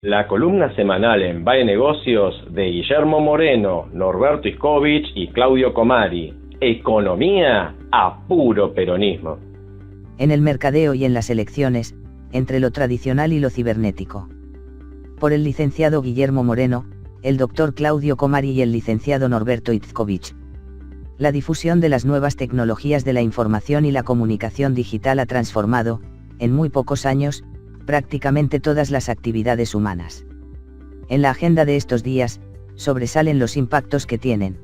La columna semanal en Bae Negocios de Guillermo Moreno, Norberto Iscovich y Claudio Comari. Economía a puro peronismo. En el mercadeo y en las elecciones, entre lo tradicional y lo cibernético. Por el licenciado Guillermo Moreno, el doctor Claudio Comari y el licenciado Norberto Iscovich. La difusión de las nuevas tecnologías de la información y la comunicación digital ha transformado, en muy pocos años, prácticamente todas las actividades humanas. En la agenda de estos días, sobresalen los impactos que tienen.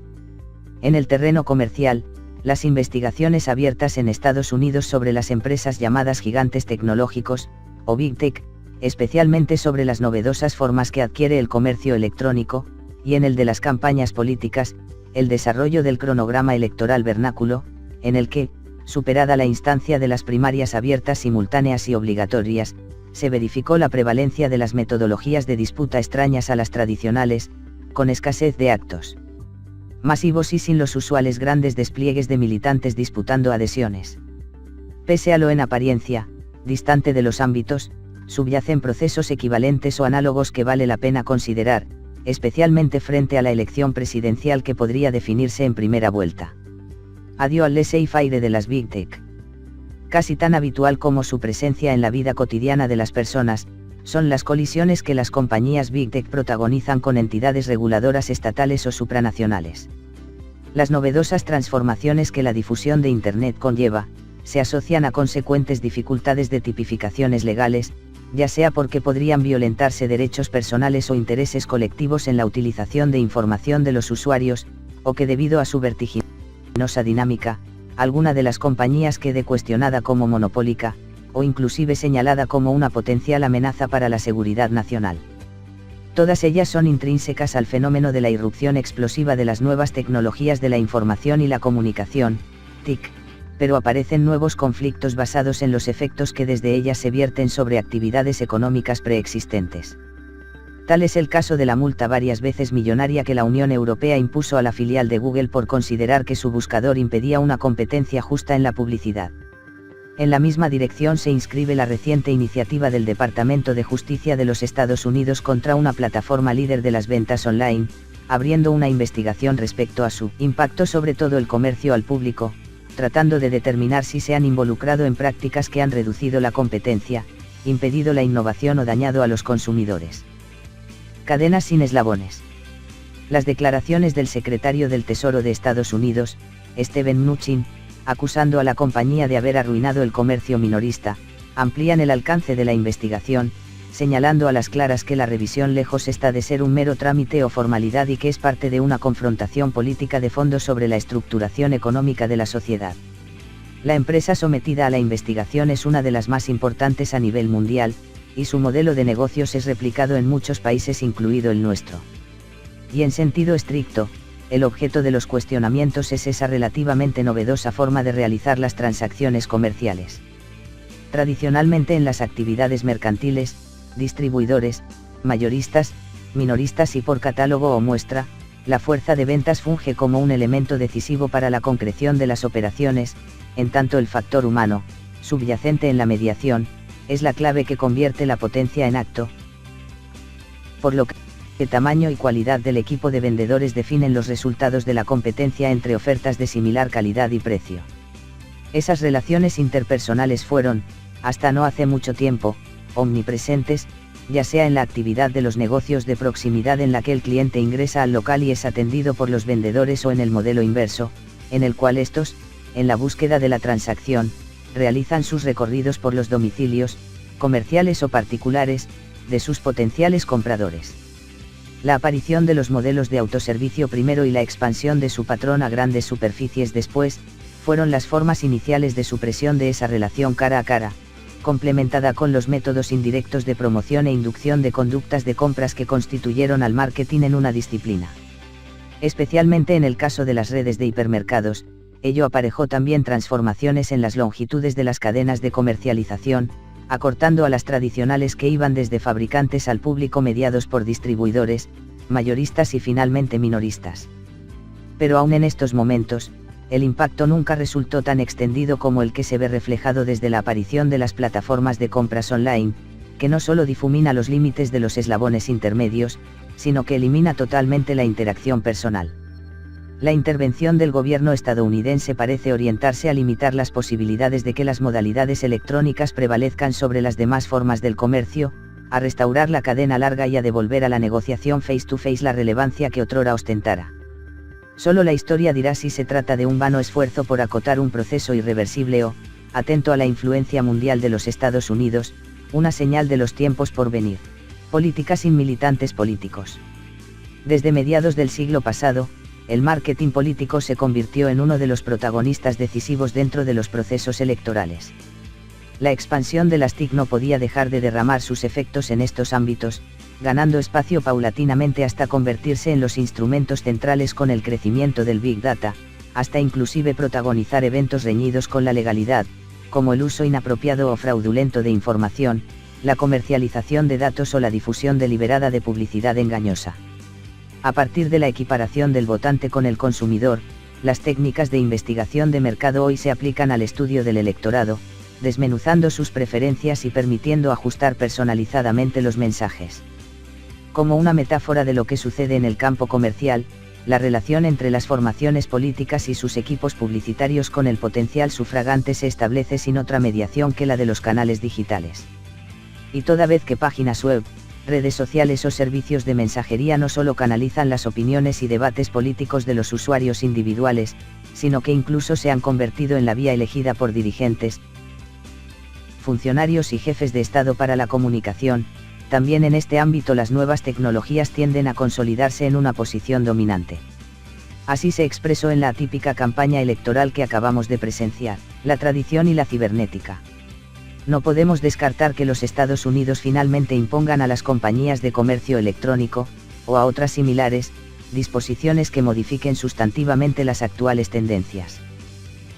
En el terreno comercial, las investigaciones abiertas en Estados Unidos sobre las empresas llamadas gigantes tecnológicos, o Big Tech, especialmente sobre las novedosas formas que adquiere el comercio electrónico, y en el de las campañas políticas, el desarrollo del cronograma electoral vernáculo, en el que, superada la instancia de las primarias abiertas, simultáneas y obligatorias, se verificó la prevalencia de las metodologías de disputa extrañas a las tradicionales, con escasez de actos masivos y sin los usuales grandes despliegues de militantes disputando adhesiones. Pese a lo en apariencia distante de los ámbitos, subyacen procesos equivalentes o análogos que vale la pena considerar, especialmente frente a la elección presidencial que podría definirse en primera vuelta. Adiós al laissez-faire de las Big Tech. Casi tan habitual como su presencia en la vida cotidiana de las personas, son las colisiones que las compañías Big Tech protagonizan con entidades reguladoras estatales o supranacionales. Las novedosas transformaciones que la difusión de Internet conlleva, se asocian a consecuentes dificultades de tipificaciones legales, ya sea porque podrían violentarse derechos personales o intereses colectivos en la utilización de información de los usuarios, o que debido a su vertiginosa dinámica, alguna de las compañías quede cuestionada como monopólica, o inclusive señalada como una potencial amenaza para la seguridad nacional. Todas ellas son intrínsecas al fenómeno de la irrupción explosiva de las nuevas tecnologías de la información y la comunicación, TIC, pero aparecen nuevos conflictos basados en los efectos que desde ellas se vierten sobre actividades económicas preexistentes. Tal es el caso de la multa varias veces millonaria que la Unión Europea impuso a la filial de Google por considerar que su buscador impedía una competencia justa en la publicidad. En la misma dirección se inscribe la reciente iniciativa del Departamento de Justicia de los Estados Unidos contra una plataforma líder de las ventas online, abriendo una investigación respecto a su impacto sobre todo el comercio al público, tratando de determinar si se han involucrado en prácticas que han reducido la competencia, impedido la innovación o dañado a los consumidores. Cadenas sin eslabones. Las declaraciones del secretario del Tesoro de Estados Unidos, Steven Mnuchin, acusando a la compañía de haber arruinado el comercio minorista, amplían el alcance de la investigación, señalando a las claras que la revisión lejos está de ser un mero trámite o formalidad y que es parte de una confrontación política de fondo sobre la estructuración económica de la sociedad. La empresa sometida a la investigación es una de las más importantes a nivel mundial, y su modelo de negocios es replicado en muchos países incluido el nuestro. Y en sentido estricto, el objeto de los cuestionamientos es esa relativamente novedosa forma de realizar las transacciones comerciales. Tradicionalmente en las actividades mercantiles, distribuidores, mayoristas, minoristas y por catálogo o muestra, la fuerza de ventas funge como un elemento decisivo para la concreción de las operaciones, en tanto el factor humano, subyacente en la mediación, es la clave que convierte la potencia en acto, por lo que el tamaño y cualidad del equipo de vendedores definen los resultados de la competencia entre ofertas de similar calidad y precio. Esas relaciones interpersonales fueron, hasta no hace mucho tiempo, omnipresentes, ya sea en la actividad de los negocios de proximidad en la que el cliente ingresa al local y es atendido por los vendedores o en el modelo inverso, en el cual estos, en la búsqueda de la transacción, realizan sus recorridos por los domicilios, comerciales o particulares, de sus potenciales compradores. La aparición de los modelos de autoservicio primero y la expansión de su patrón a grandes superficies después, fueron las formas iniciales de supresión de esa relación cara a cara, complementada con los métodos indirectos de promoción e inducción de conductas de compras que constituyeron al marketing en una disciplina. Especialmente en el caso de las redes de hipermercados, ello aparejó también transformaciones en las longitudes de las cadenas de comercialización, acortando a las tradicionales que iban desde fabricantes al público mediados por distribuidores, mayoristas y finalmente minoristas. Pero aún en estos momentos, el impacto nunca resultó tan extendido como el que se ve reflejado desde la aparición de las plataformas de compras online, que no solo difumina los límites de los eslabones intermedios, sino que elimina totalmente la interacción personal. La intervención del gobierno estadounidense parece orientarse a limitar las posibilidades de que las modalidades electrónicas prevalezcan sobre las demás formas del comercio, a restaurar la cadena larga y a devolver a la negociación face-to-face la relevancia que otrora ostentara. Solo la historia dirá si se trata de un vano esfuerzo por acotar un proceso irreversible o, atento a la influencia mundial de los Estados Unidos, una señal de los tiempos por venir. Política sin militantes políticos. Desde mediados del siglo pasado, el marketing político se convirtió en uno de los protagonistas decisivos dentro de los procesos electorales. La expansión de las TIC no podía dejar de derramar sus efectos en estos ámbitos, ganando espacio paulatinamente hasta convertirse en los instrumentos centrales con el crecimiento del Big Data, hasta inclusive protagonizar eventos reñidos con la legalidad, como el uso inapropiado o fraudulento de información, la comercialización de datos o la difusión deliberada de publicidad engañosa. A partir de la equiparación del votante con el consumidor, las técnicas de investigación de mercado hoy se aplican al estudio del electorado, desmenuzando sus preferencias y permitiendo ajustar personalizadamente los mensajes. Como una metáfora de lo que sucede en el campo comercial, la relación entre las formaciones políticas y sus equipos publicitarios con el potencial sufragante se establece sin otra mediación que la de los canales digitales. Y toda vez que páginas web, redes sociales o servicios de mensajería no solo canalizan las opiniones y debates políticos de los usuarios individuales, sino que incluso se han convertido en la vía elegida por dirigentes, funcionarios y jefes de Estado para la comunicación, también en este ámbito las nuevas tecnologías tienden a consolidarse en una posición dominante. Así se expresó en la atípica campaña electoral que acabamos de presenciar, la tradición y la cibernética. No podemos descartar que los Estados Unidos finalmente impongan a las compañías de comercio electrónico, o a otras similares, disposiciones que modifiquen sustantivamente las actuales tendencias.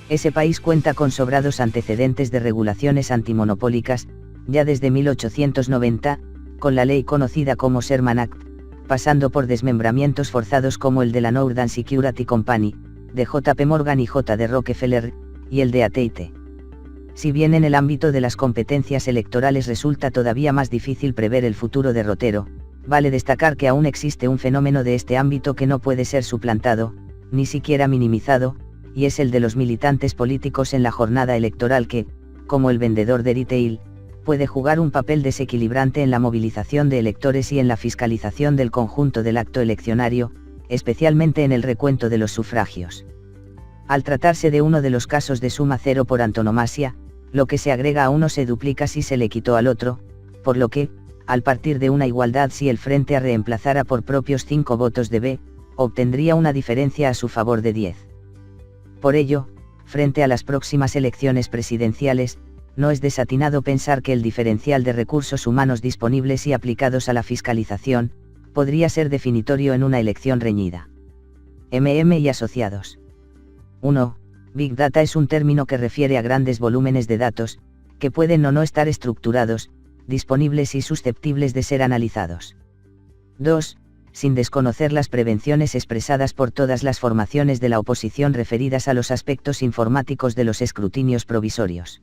Ese país cuenta con sobrados antecedentes de regulaciones antimonopólicas, ya desde 1890, con la ley conocida como Sherman Act, pasando por desmembramientos forzados como el de la Northern Security Company, de JP Morgan y J.D. Rockefeller, y el de AT&T. Si bien en el ámbito de las competencias electorales resulta todavía más difícil prever el futuro derrotero, vale destacar que aún existe un fenómeno de este ámbito que no puede ser suplantado, ni siquiera minimizado, y es el de los militantes políticos en la jornada electoral que, como el vendedor de retail, puede jugar un papel desequilibrante en la movilización de electores y en la fiscalización del conjunto del acto eleccionario, especialmente en el recuento de los sufragios. Al tratarse de uno de los casos de suma cero por antonomasia, lo que se agrega a uno se duplica si se le quitó al otro, por lo que, al partir de una igualdad si el frente A reemplazara por propios 5 votos de B, obtendría una diferencia a su favor de 10. Por ello, frente a las próximas elecciones presidenciales, no es desatinado pensar que el diferencial de recursos humanos disponibles y aplicados a la fiscalización, podría ser definitorio en una elección reñida. Y asociados. 1. Big Data es un término que refiere a grandes volúmenes de datos, que pueden o no estar estructurados, disponibles y susceptibles de ser analizados. 2. Sin desconocer las prevenciones expresadas por todas las formaciones de la oposición referidas a los aspectos informáticos de los escrutinios provisorios.